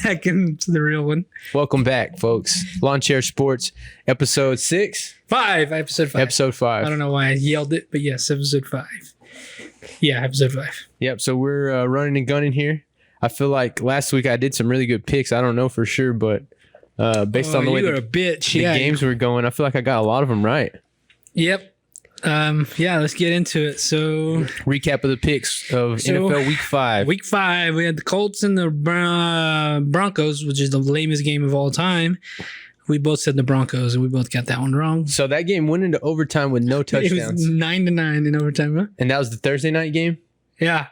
back into the real one. Welcome back, folks. Lawnchair Sports, episode 6? Episode 5. Episode 5. I don't know why I yelled it, but yes, episode 5. Yeah, episode 5. Yep, so we're running and gunning here. I feel like last week I did some really good picks. I don't know for sure, but based on the way the games were going, I feel like I got a lot of them right. Yep. Yeah, let's get into it. So, recap of the picks of NFL Week 5. Week 5, we had the Colts and the Broncos, which is the lamest game of all time. We both said the Broncos, and we both got that one wrong. So that game went into overtime with no touchdowns. It was 9-9 in overtime, huh? And that was the Thursday night game? Yeah.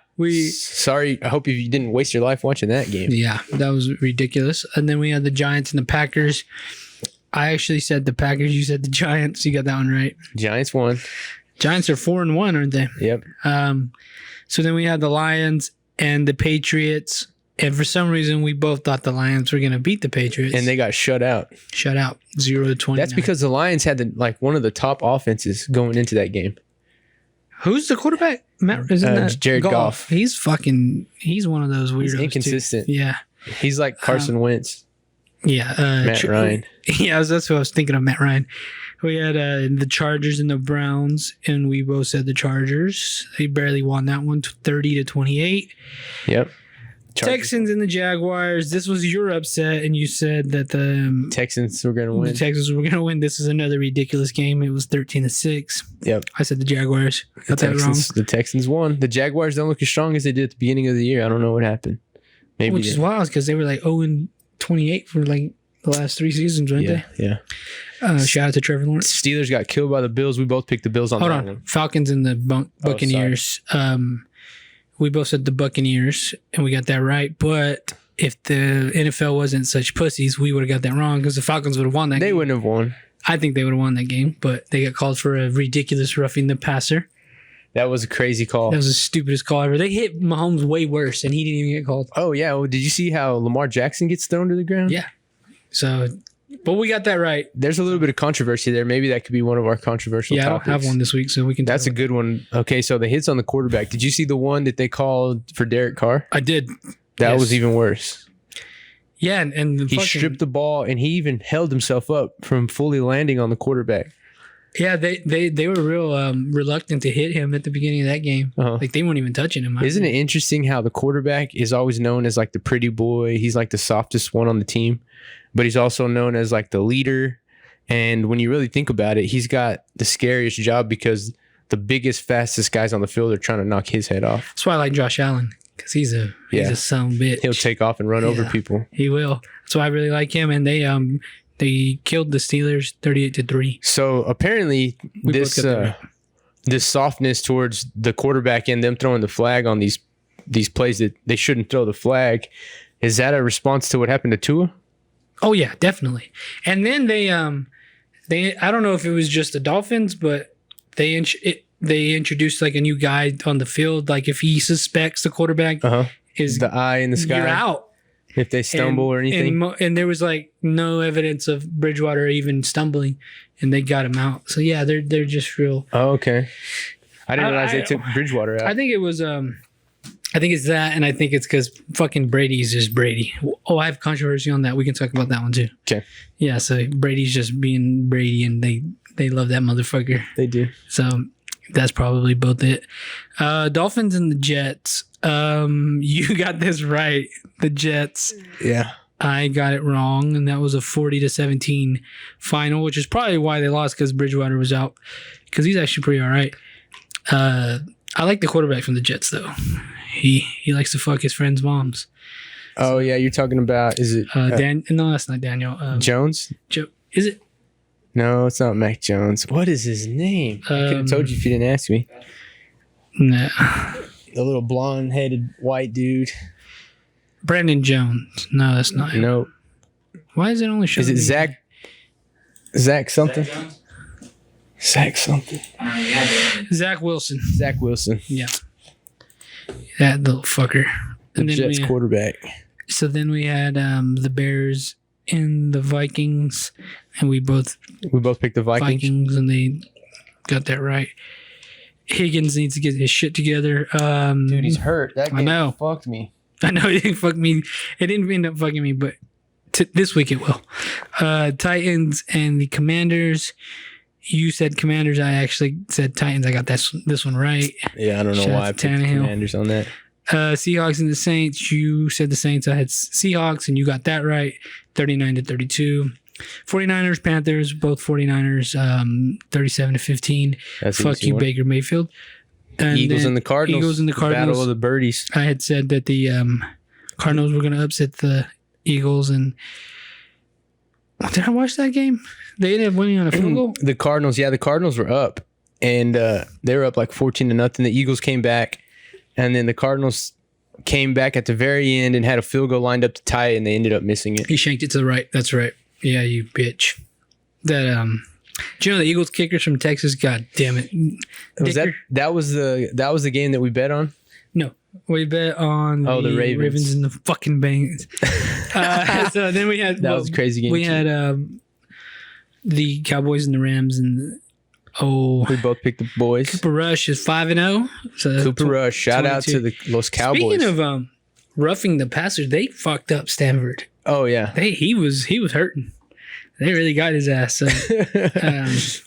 Sorry, I hope you didn't waste your life watching that game. Yeah, that was ridiculous. And then we had the Giants and the Packers. I actually said the Packers. You said the Giants. You got that one right. Giants won. Giants are 4-1, aren't they? Yep. So then we had the Lions and the Patriots. And for some reason, we both thought the Lions were going to beat the Patriots. And they got shut out. 0-20. That's because the Lions had one of the top offenses going into that game. Who's the quarterback? Isn't that Jared Goff. He's one of those weirdos. He's inconsistent. Too. Yeah. He's like Carson Wentz. Yeah. Matt Ryan. Yeah, that's what I was thinking of, Matt Ryan. We had the Chargers and the Browns, and we both said the Chargers. They barely won that one, 30-28. Yep. Chargers. Texans and the Jaguars. This was your upset, and you said that the Texans were going to win. The Texans were going to win. This is another ridiculous game. It was 13-6. Yep. I said the Jaguars. Got that wrong. The Texans won. The Jaguars don't look as strong as they did at the beginning of the year. I don't know what happened. Which is wild because they were like 0-28 for like the last 3 seasons, weren't they? Yeah. Shout out to Trevor Lawrence. Steelers got killed by the Bills. We both picked the Bills on that one. Falcons and the Buccaneers. We both said the Buccaneers, and we got that right. But if the NFL wasn't such pussies, we would have got that wrong because the Falcons would have won that game. They wouldn't have won. I think they would have won that game, but they got called for a ridiculous roughing the passer. That was a crazy call. That was the stupidest call ever. They hit Mahomes way worse, and he didn't even get called. Oh, yeah. Well, did you see how Lamar Jackson gets thrown to the ground? Yeah. So, but we got that right. There's a little bit of controversy there. Maybe that could be one of our controversial topics. I don't have one this week, so we can. That's a good one. Okay, so the hits on the quarterback. Did you see the one that they called for Derek Carr? I did. That was even worse. Yeah, and he stripped the ball, and he even held himself up from fully landing on the quarterback. Yeah, they were real reluctant to hit him at the beginning of that game. Like they weren't even touching him. Isn't it interesting how the quarterback is always known as like the pretty boy? He's like the softest one on the team, but he's also known as like the leader. And when you really think about it, he's got the scariest job because the biggest, fastest guys on the field are trying to knock his head off. That's why I like Josh Allen because he's a son of a bitch. He'll take off and run over people. He will. That's why I really like him. And they killed the Steelers 38-3. So apparently this softness towards the quarterback and them throwing the flag on these plays that they shouldn't throw the flag, is that a response to what happened to Tua? Oh yeah, definitely. And then they I don't know if it was just the Dolphins, but they introduced like a new guy on the field. Like if he suspects the quarterback is the eye in the sky, you're out. If they stumble or anything. And there was like no evidence of Bridgewater even stumbling, and they got him out. So yeah, they're just real. Oh, okay. I didn't realize they took Bridgewater out. I think it was I think it's that, and I think it's because fucking Brady's just Brady. Oh, I have controversy on that. We can talk about that one too. Okay. Yeah, so Brady's just being Brady, and they love that motherfucker. They do. So that's probably both it. Dolphins and the Jets. You got this right. The Jets. Yeah. I got it wrong, and that was a 40-17 final, which is probably why they lost because Bridgewater was out. Because he's actually pretty all right. I like the quarterback from the Jets though. He likes to fuck his friends' moms. Oh yeah, you're talking about is it? No, that's not Daniel. Jones. Is it? No, it's not Mac Jones. What is his name? I could have told you if you didn't ask me. Nah. The little blonde-headed white dude. Brandon Jones. No, that's not him. Nope. Why is it only showing? Is it Zach? Zach something? Zach something. Zach Wilson. Zach Wilson. Yeah. That little fucker. The Jets quarterback. So then we had the Bears and the Vikings, and we both picked the Vikings, and they got that right. Higgins needs to get his shit together. Dude, he's hurt. That game I know. fucked me. I know it didn't fuck me. It didn't end up fucking me, but this week it will. Titans and the Commanders. You said Commanders. I actually said Titans. I got this one right. Yeah, I don't know Shout why I out picked to the Tannehill. Commanders on that. Seahawks and the Saints. You said the Saints. I had Seahawks, and you got that right. 39-32. 49ers, Panthers, both 49ers, 37-15. That's Fuck easy you, one. Baker Mayfield. And Eagles then and the Cardinals. Eagles and the Cardinals. Battle of the Birdies. I had said that the Cardinals were going to upset the Eagles, and did I watch that game? They ended up winning on a field goal. The Cardinals were up, and they were up like 14-0. The Eagles came back, and then the Cardinals came back at the very end and had a field goal lined up to tie it, and they ended up missing it. He shanked it to the right. That's right. Yeah, you bitch. That do you know the Eagles kickers from Texas? God damn it. Was that was the game that we bet on? No. We bet on the Ravens. and the fucking Bengals. So then we had That was a crazy game. We had the Cowboys and the Rams, and we both picked the boys. Cooper Rush is 5-0. So Cooper Rush, shout out to those Cowboys. Speaking of roughing the passer, they fucked up Stanford. Oh yeah, he was hurting. They really got his ass. So,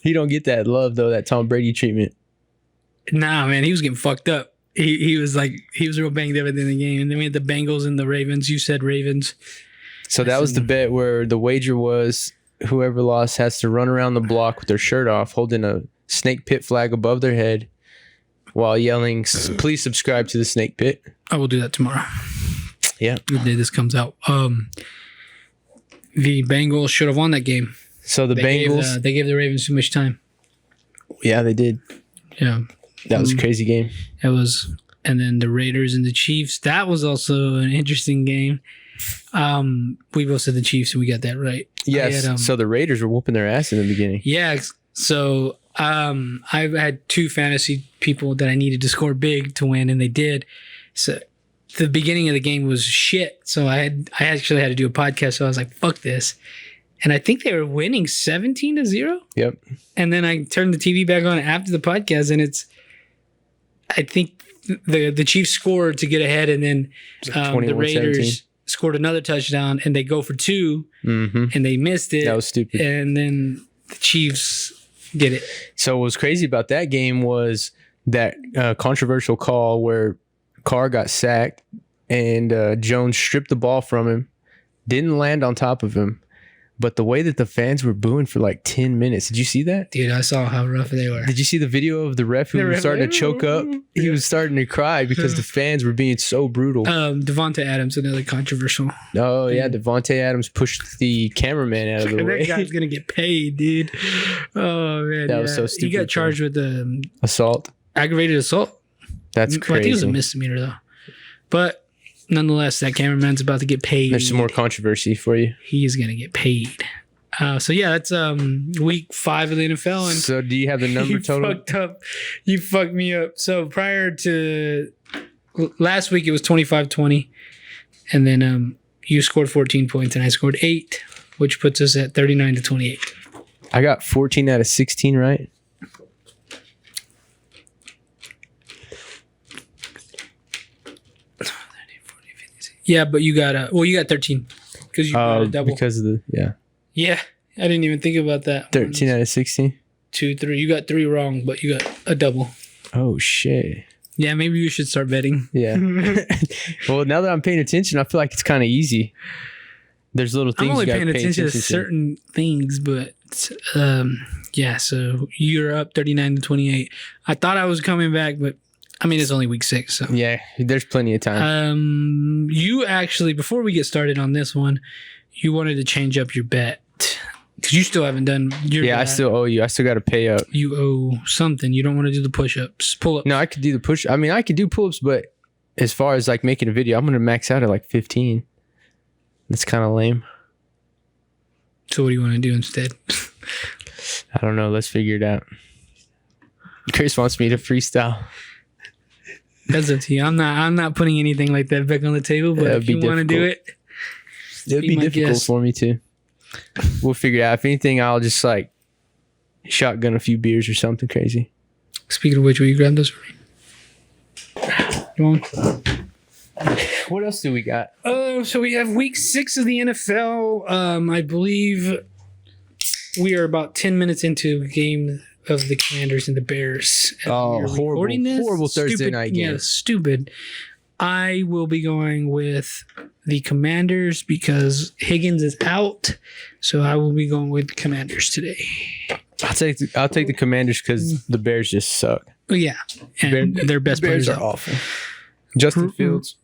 he don't get that love though, that Tom Brady treatment. Nah, man, he was getting fucked up. He was real banged up at the end of the game. And then we had the Bengals and the Ravens. You said Ravens. So that was the bet where the wager was whoever lost has to run around the block with their shirt off, holding a snake pit flag above their head while yelling, "Please subscribe to the snake pit." I will do that tomorrow. Yeah. The day this comes out. The Bengals should have won that game. So the Bengals. They gave the Ravens too much time. Yeah, they did. Yeah. That was a crazy game. It was. And then the Raiders and the Chiefs. That was also an interesting game. We both said the Chiefs, and we got that right. Yes. So the Raiders were whooping their ass in the beginning. Yeah. So I've had two fantasy people that I needed to score big to win, and they did. So the beginning of the game was shit. So I actually had to do a podcast. So I was like, fuck this. And I think they were winning 17-0. Yep. And then I turned the TV back on after the podcast, and I think the Chiefs scored to get ahead, and then the Raiders scored another touchdown, and they go for two, and they missed it. That was stupid. And then the Chiefs did it. So what was crazy about that game was that controversial call where Carr got sacked and Jones stripped the ball from him, didn't land on top of him. But the way that the fans were booing for like 10 minutes. Did you see that? Dude, I saw how rough they were. Did you see the video of the ref who was starting to choke up? He was starting to cry because the fans were being so brutal. Devontae Adams, another controversial. Oh, yeah. Devontae Adams pushed the cameraman out of the way. That guy's going to get paid, dude. Oh, man. That was so stupid. He got charged with assault. Aggravated assault. That's crazy. I think it was a misdemeanor, though. But nonetheless, that cameraman's about to get paid. There's some more controversy for you. He is going to get paid. So yeah, that's week 5 of the NFL. And so do you have the number total? Fucked up. You fucked me up. So prior to last week, it was 25-20, and then you scored 14 points, and I scored 8, which puts us at 39-28. I got 14 out of 16 right. Yeah, but you got you got 13 because you got a double. Because of the Yeah, I didn't even think about that. 13 out of 16. 2, 3. You got 3 wrong, but you got a double. Oh shit. Yeah, maybe you should start betting. Yeah. Well, now that I'm paying attention, I feel like it's kind of easy. There's little things. I'm only you paying attention to certain things, but yeah. So you're up 39-28. I thought I was coming back, but I mean, it's only week 6, so yeah, there's plenty of time. You actually, before we get started on this one, you wanted to change up your bet because you still haven't done your bet. I still owe you. I still got to pay up. You owe something. You don't want to do the push-ups, pull-ups. No, I could do the push. I mean, I could do pull-ups, but as far as like making a video, I'm gonna max out at like 15. That's kind of lame. So what do you want to do instead? I don't know. Let's figure it out. Chris wants me to freestyle. That's up to you. I'm not putting anything like that back on the table, but if you want to do it, it'd be difficult for me too. We'll figure it out. If anything, I'll just like shotgun a few beers or something crazy. Speaking of which, will you grab those for me? Come on. What else do we got? So we have week 6 of the NFL. I believe we are about 10 minutes into a game of the Commanders and the Bears. Oh, horrible Thursday night game. Yeah, stupid. I will be going with the Commanders because Higgins is out. So I will be going with Commanders today. I'll take the Commanders because the Bears just suck. Oh, yeah. And their best players are awful. Justin Fields.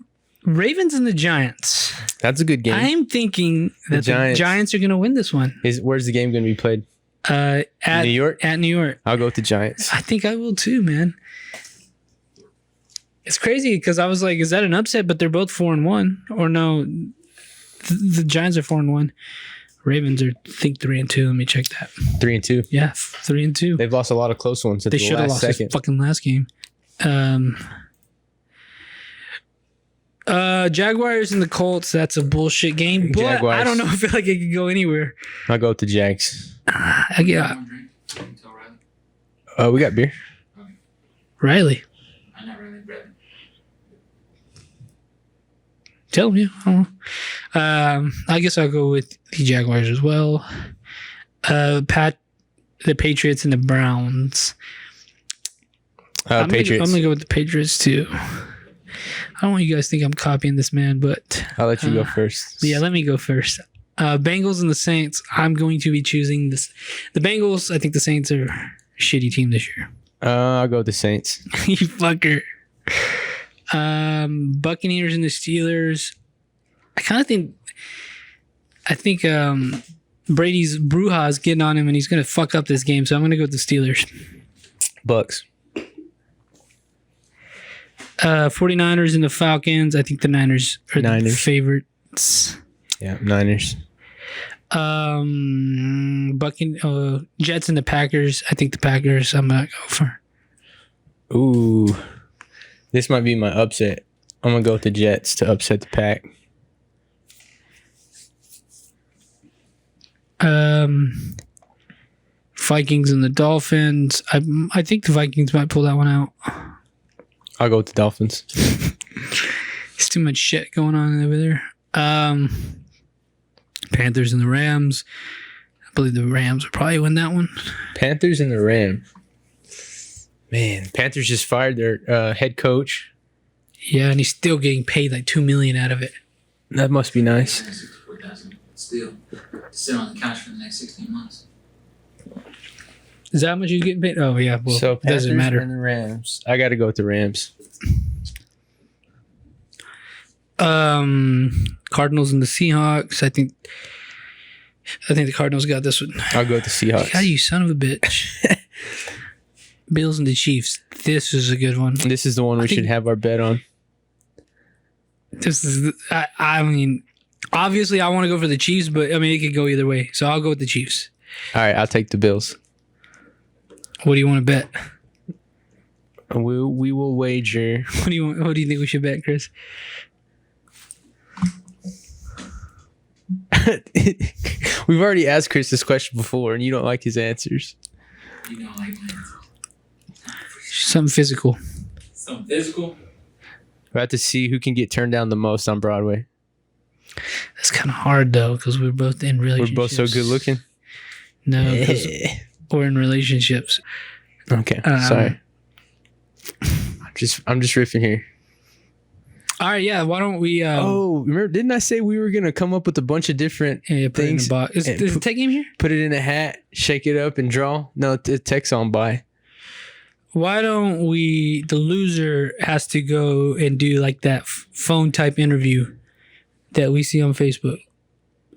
Ravens and the Giants. That's a good game. I'm thinking that the Giants are going to win this one. Where's the game going to be played? At New York? At New York. I'll go with the Giants. I think I will too, man. It's crazy because I was like, is that an upset? But they're both 4-1. Or no, the Giants are 4-1. Ravens are, I think, 3-2. Let me check that. 3-2. Yeah, 3-2. They've lost a lot of close ones. They should have lost this fucking last game. Jaguars and the Colts. That's a bullshit game. But Jaguars. I don't know. I feel like it could go anywhere. I'll go with the Jags. I get. We got beer. Riley. I'm not Riley Brett. Tell me. I guess I'll go with the Jaguars as well. The Patriots and the Browns. Patriots. I'm gonna go with the Patriots too. I don't want you guys to think I'm copying this man, but I'll let you go first. Yeah, let me go first. Bengals and the Saints. I'm going to be choosing this. The Bengals. I think the Saints are a shitty team this year. I'll go with the Saints. You fucker. Buccaneers and the Steelers. I think Brady's Bruja is getting on him and he's going to fuck up this game. So I'm going to go with the Steelers. Bucks. 49ers and the Falcons. I think the Niners are the favorites. Yeah, Niners. Jets and the Packers. I think the Packers I'm going to go for. Ooh. This might be my upset. I'm going to go with the Jets to upset the Pack. Vikings and the Dolphins. I think the Vikings might pull that one out. I'll go with the Dolphins. There's too much shit going on over there. Panthers and the Rams. I believe the Rams will probably win that one. Panthers and the Rams. Man, Panthers just fired their head coach. Yeah, and he's still getting paid like $2 million out of it. That must be nice. Still sit on the couch for the next 16 months. Is that how much he's getting paid? Oh yeah, well, so it doesn't matter. And the Rams. I got to go with the Rams. Cardinals and the Seahawks. I think the Cardinals got this one. I'll go with the Seahawks. God, you son of a bitch. Bills and the Chiefs. This is a good one. This is the one we should have our bet on. This is. I mean, obviously, I want to go for the Chiefs, but I mean, it could go either way. So I'll go with the Chiefs. All right, I'll take the Bills. What do you want to bet? We will wager. What do you think we should bet, Chris? We've already asked Chris this question before, and you don't like his answers. You don't like my answers. Something physical. Something physical? We're about to see who can get turned down the most on Broadway. That's kind of hard, though, because we're both in relationships. We're both so good looking? No, because we're in relationships. Okay, sorry. I'm just riffing here. All right, yeah. Why don't we? Remember? Didn't I say we were gonna come up with a bunch of different things? Is the tech game here? Put it in a hat, shake it up, and draw. No, tech's on by. Why don't we? The loser has to go and do like that phone type interview that we see on Facebook.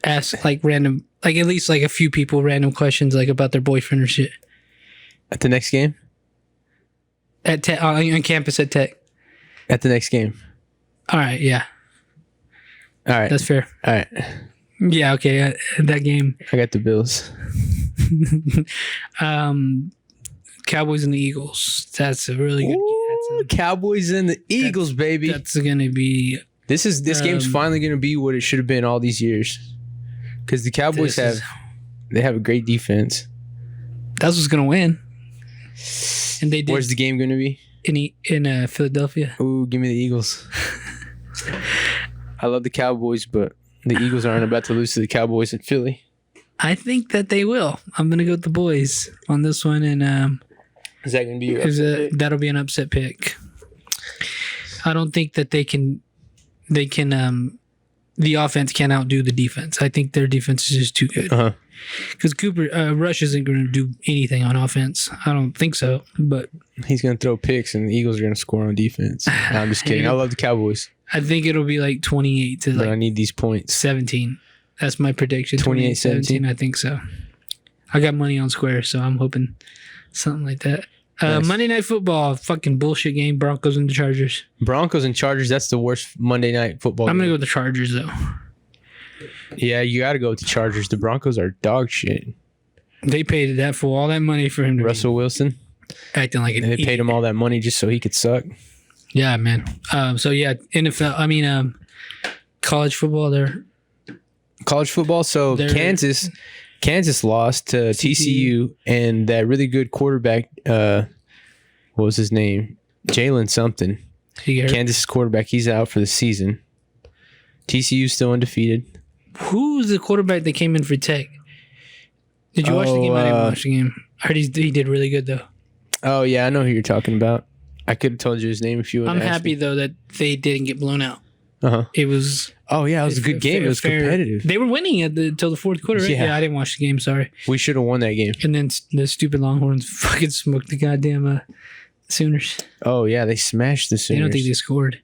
Ask like random, like at least like a few people random questions like about their boyfriend or shit. At the next game? At Tech, on campus at Tech. At the next game. All right, yeah. All right. That's fair. All right. Yeah, okay. At that game. I got the Bills. Cowboys and the Eagles. That's a really good game. Cowboys and the Eagles, baby. That's going to be... This game's finally going to be what it should have been all these years. Because the Cowboys have a great defense. That's what's going to win. And they did. Where's the game going to be? In Philadelphia. Ooh, give me the Eagles. I love the Cowboys, but the Eagles aren't about to lose to the Cowboys in Philly. I think that they will. I'm gonna go with the boys on this one, and Is that going to be your upset pick? that'll be an upset pick. I don't think that they can. The offense can't outdo the defense. I think their defense is just too good. Uh-huh. Because Rush isn't going to do anything on offense. I don't think so. But He's going to throw picks, and the Eagles are going to score on defense. No, I'm just kidding. I love the Cowboys, I think it'll be like 28 to but I like need these points. 17. That's my prediction. 28-17? I think so. I got money on Square, so I'm hoping something like that. Nice. Monday Night Football, fucking bullshit game. Broncos and the Chargers. Broncos and Chargers, that's the worst Monday night football I'm going to game. go with the Chargers, though. Yeah, you got to go with the Chargers. The Broncos are dog shit. They paid that fool all that money for him to Russell Wilson, be acting like an and they paid him all that money just so he could suck. Yeah, man. So, yeah, NFL, college football, they're College football, so They're- Kansas lost to TCU, and that really good quarterback, what was his name? Jalen something. Kansas quarterback, he's out for the season. TCU's still undefeated. Who's the quarterback that came in for Tech? Did you watch the game? I didn't watch the game. I heard he did really good, though. Oh, yeah, I know who you're talking about. I could have told you his name if you would I'm have asked happy, me. though, that they didn't get blown out. Uh-huh. It was... Oh, yeah, it was a good game. It was competitive. They were winning until the fourth quarter, right? Yeah. Yeah, I didn't watch the game, sorry. We should have won that game. And then the stupid Longhorns fucking smoked the goddamn Sooners. Oh, yeah, they smashed the Sooners. They don't think they scored.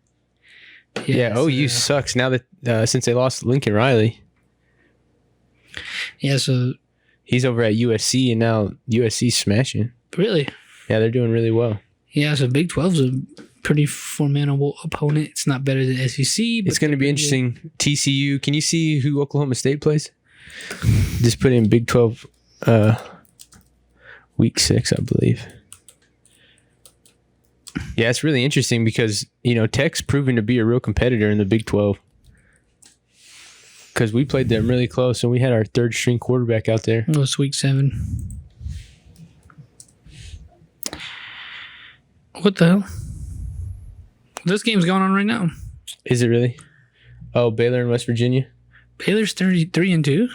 Yeah, OU sucks now that since they lost Lincoln Riley. Yeah, so... He's over at USC, and now USC's smashing. Really? Yeah, they're doing really well. Yeah, so Big 12's a pretty formidable opponent. It's not better than SEC. But It's going to be interesting. TCU, can you see who Oklahoma State plays? Just put in Big 12 week 6, I believe. Yeah, it's really interesting because, Tech's proven to be a real competitor in the Big 12. Because we played them really close, and we had our third string quarterback out there. Oh, it's week 7. What the hell? This game's going on right now. Is it really? Oh, Baylor and West Virginia? Baylor's 33-2.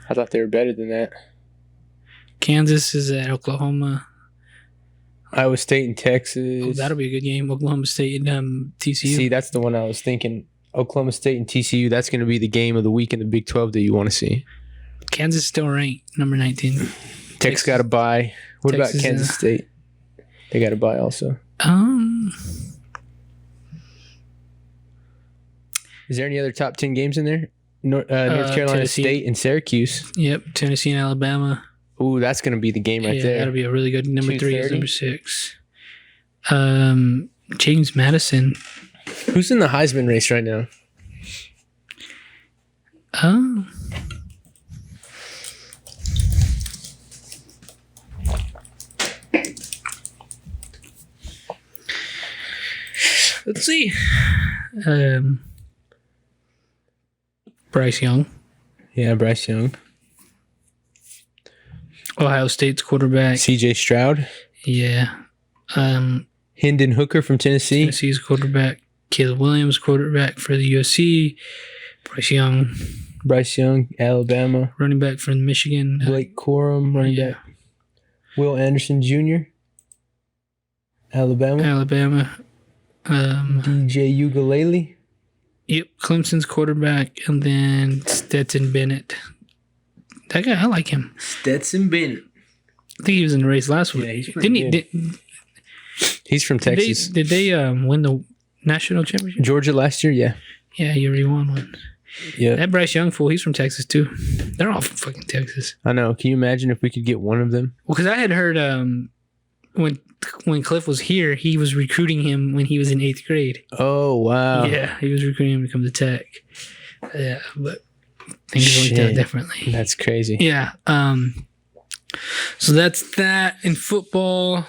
I thought they were better than that. Kansas is at Oklahoma. Iowa State and Texas. Oh, that'll be a good game. Oklahoma State and TCU. See, that's the one I was thinking. Oklahoma State and TCU, that's going to be the game of the week in the Big 12 that you want to see. Kansas is still ranked, number 19. Tech's got to buy. What Texas, about Kansas State? They got to buy also. Is there any other top 10 games in there? North Carolina Tennessee. State and Syracuse. Yep, Tennessee and Alabama. Ooh, that's going to be the game right there. That'll be a really good. Number 3 is 2:30. number 6. James Madison. Who's in the Heisman race right now? Oh. Let's see. Bryce Young, Yeah, Bryce Young. Ohio State's quarterback. CJ Stroud. Yeah. Hendon Hooker from Tennessee. Tennessee's quarterback. Caleb Williams, quarterback for the USC. Bryce Young, Alabama. running back from Michigan. Blake Corum, running Yeah. back. Will Anderson Jr. Alabama. DJ Ugalele. Yep, Clemson's quarterback, and then Stetson Bennett. That guy, I like him. Stetson Bennett. I think he was in the race last week. Yeah, he's pretty Didn't he? good. He's from Texas. Did they win the national championship? Georgia last year, yeah. Yeah, he already won one. Yeah. That Bryce Young fool, he's from Texas too. They're all from fucking Texas. I know. Can you imagine if we could get one of them? Well, because I had heard when Cliff was here, he was recruiting him when he was in 8th grade. Oh, wow. Yeah, he was recruiting him to come to Tech. Yeah, but things worked out Shit. differently. That's crazy. Yeah. So that's that in football.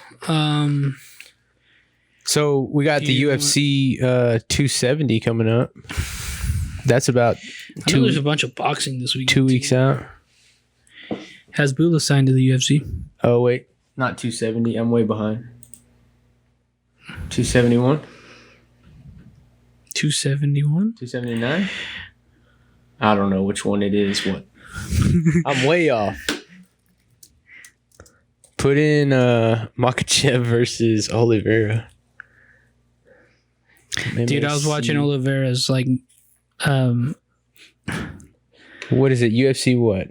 So we got Do the you UFC 270 coming up. That's about I know there's a bunch of boxing this week. 2 weeks out. Hasbulla signed to the UFC. Oh, wait. Not 270. I'm way behind. 271. 271. 279? I don't know which one it is. What? I'm way off. Put in Makachev versus Oliveira. Dude, I was watching Oliveira's like what is it? UFC what?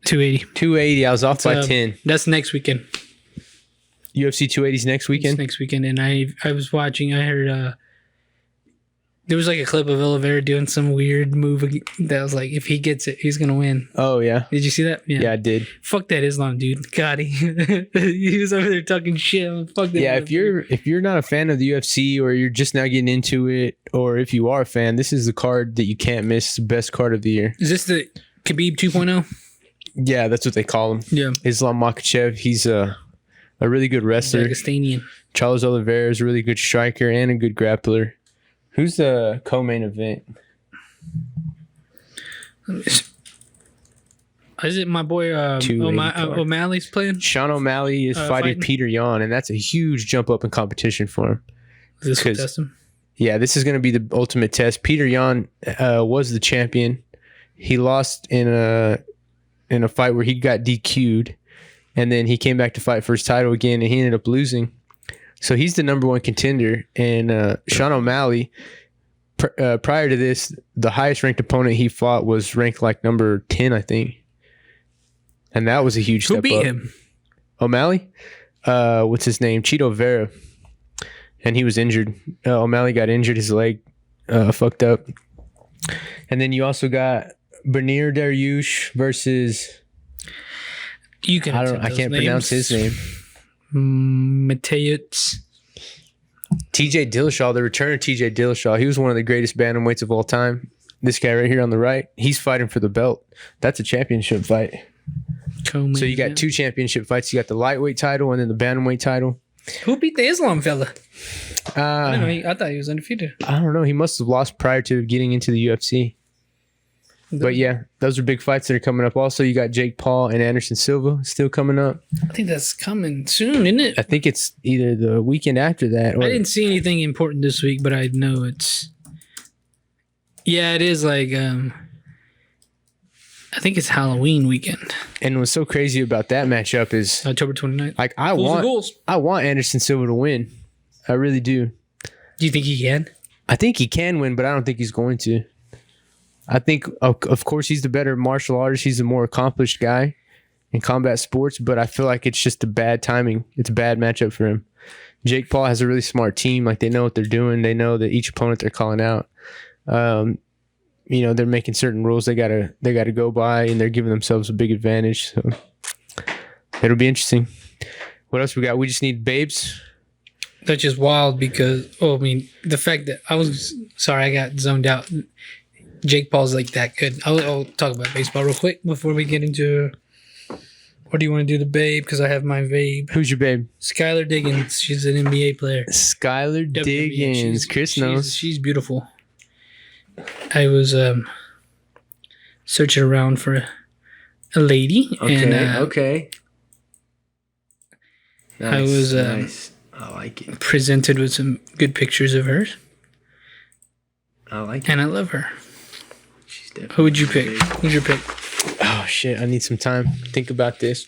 280. 280. I was off by 10. That's next weekend. UFC 280's next weekend? It's next weekend. And I was watching, I heard there was like a clip of Oliveira doing some weird move that was like, if he gets it, he's going to win. Oh, yeah. Did you see that? Yeah, I did. Fuck that Islam dude. God, he was over there talking shit. Fuck that. Yeah, if you're not a fan of the UFC or you're just now getting into it, or if you are a fan, this is the card that you can't miss. It's the best card of the year. Is this the Khabib 2.0? Yeah, that's what they call him. Yeah. Islam Makhachev. He's a really good wrestler. Dagestanian. Charles Oliveira is a really good striker and a good grappler. Who's the co-main event? Is it my boy O'Malley's playing? Sean O'Malley is fighting Peter Yan, and that's a huge jump up in competition for him. Is this will test him? Yeah, this is going to be the ultimate test. Peter Yan was the champion. He lost in a fight where he got DQ'd, and then he came back to fight for his title again, and he ended up losing. So he's the number one contender. And Sean O'Malley, prior to this, the highest ranked opponent he fought was ranked like number 10, I think. And that was a huge step up. Who beat him? O'Malley? What's his name? Cheeto Vera. And he was injured. O'Malley got injured. His leg fucked up. And then you also got Benir Dariush versus... I can't pronounce his name. Mateusz. TJ Dillashaw, the return of TJ Dillashaw. He was one of the greatest bantamweights of all time. This guy right here on the right, he's fighting for the belt. That's a championship fight. So you got two championship fights. You got the lightweight title and then the bantamweight title. Who beat the Islam fella? I thought he was undefeated. I don't know. He must have lost prior to getting into the UFC. But yeah, those are big fights that are coming up. Also, you got Jake Paul and Anderson Silva still coming up. I think that's coming soon, isn't it? I think it's either the weekend after that. Or... I didn't see anything important this week, but I know it's... Yeah, it is like... I think it's Halloween weekend. And what's so crazy about that matchup is... October 29th. Like, I want Anderson Silva to win. I really do. Do you think he can? I think he can win, but I don't think he's going to. I think, of course, he's the better martial artist. He's the more accomplished guy in combat sports, but I feel like it's just a bad timing. It's a bad matchup for him. Jake Paul has a really smart team. Like, they know what they're doing. They know that each opponent they're calling out, they're making certain rules they gotta go by, and they're giving themselves a big advantage. So it'll be interesting. What else we got? We just need babes. That's just wild because, the fact that I got zoned out. Jake Paul's like that good. I'll talk about baseball real quick before we get into. Or do you want to do the babe? Because I have my babe. Who's your babe? Skylar Diggins. She's an NBA player. Skylar Diggins. Chris knows. She's beautiful. I was searching around for a lady. Okay. Nice, I was nice. I like it. Presented with some good pictures of her. I like it. And I love her. Who would you pick? Who's your pick? Oh, shit. I need some time to think about this.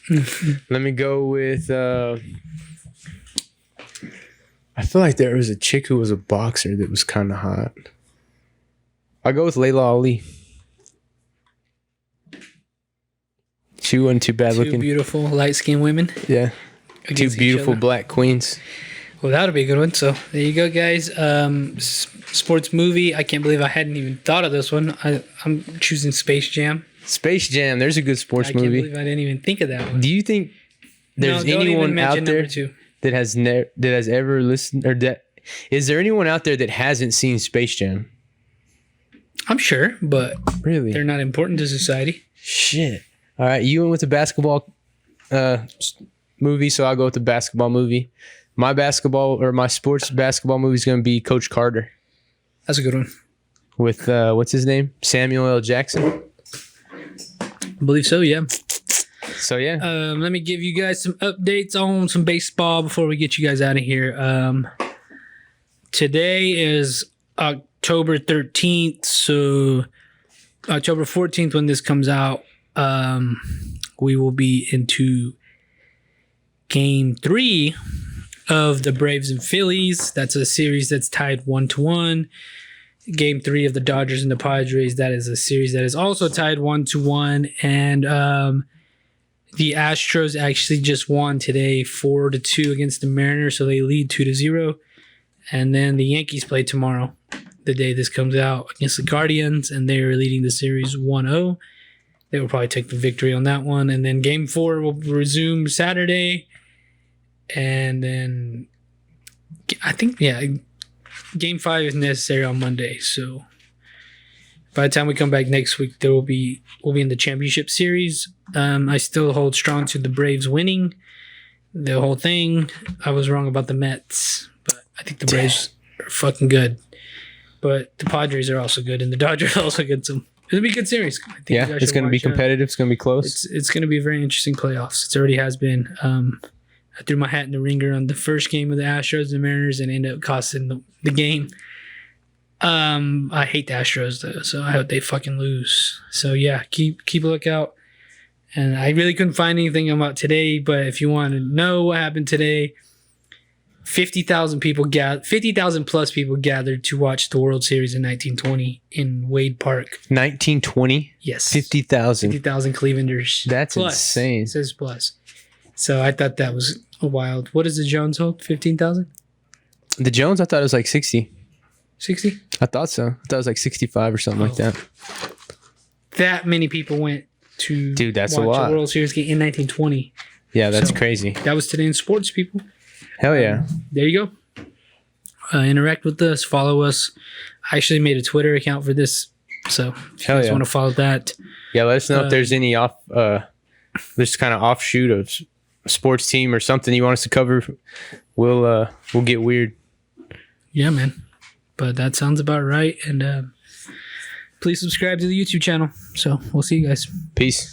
Let me go with... I feel like there was a chick who was a boxer that was kind of hot. I'll go with Layla Ali. She wasn't too bad looking. Two beautiful light-skinned women. Yeah. Two beautiful black queens. Well, that'll be a good one. So there you go, guys. Sports movie. I can't believe I hadn't even thought of this one. I'm choosing Space Jam. Space Jam. There's a good sports movie. I can't believe I didn't even think of that one. Do you think there's anyone out there that has ever listened, or that is there anyone out there that hasn't seen Space Jam? I'm sure, but really, they're not important to society. Shit. All right, you went with the basketball movie, so I'll go with the basketball movie. My sports basketball movie is going to be Coach Carter. That's a good one. With, what's his name? Samuel L. Jackson? I believe so, yeah. So, yeah. Let me give you guys some updates on some baseball before we get you guys out of here. Today is October 13th. So October 14th, when this comes out, we will be into Game 3 of the Braves and Phillies. That's a series that's tied 1-1. Game 3 of the Dodgers and the Padres. That is a series that is also tied 1-1. And the Astros actually just won today 4-2 against the Mariners, so they lead 2-0. And then the Yankees play tomorrow, the day this comes out, against the Guardians, and they are leading the series 1-0. They will probably take the victory on that one. And then Game 4 will resume Saturday. And then I think, Game 5 is necessary on Monday. So by the time we come back next week, we'll be in the championship series. I still hold strong to the Braves winning the whole thing. I was wrong about the Mets, but I think the Braves are fucking good. But the Padres are also good, and the Dodgers are also good. So it'll be a good series. I think you guys it's should going to be watch it. competitive. It's going to be close. It's going to be a very interesting playoffs. It already has been. I threw my hat in the ringer on the first game of the Astros and the Mariners and ended up costing the game. I hate the Astros though, so I hope they fucking lose. So yeah, keep a lookout. And I really couldn't find anything about today, but if you want to know what happened today, 50,000 plus people gathered to watch the World Series in 1920 in Wade Park. 1920? Yes. 50,000. 50,000 Clevelanders. That's plus. insane. It says plus. So I thought that was wild. What does the Jones hold? 15,000? The Jones, I thought it was like 60. 60? I thought so. I thought it was like 65 or something like that. That many people went to that's watch a lot. World Series game in 1920. Yeah, that's So, crazy. That was today in sports, people. Hell yeah. There you go. Interact with us. Follow us. I actually made a Twitter account for this. So if you guys want to follow that. Yeah, let us know if there's any this kind of offshoot of sports team or something you want us to cover. We'll get weird. Yeah, man. But that sounds about right. And please subscribe to the YouTube channel. So we'll see you guys. Peace.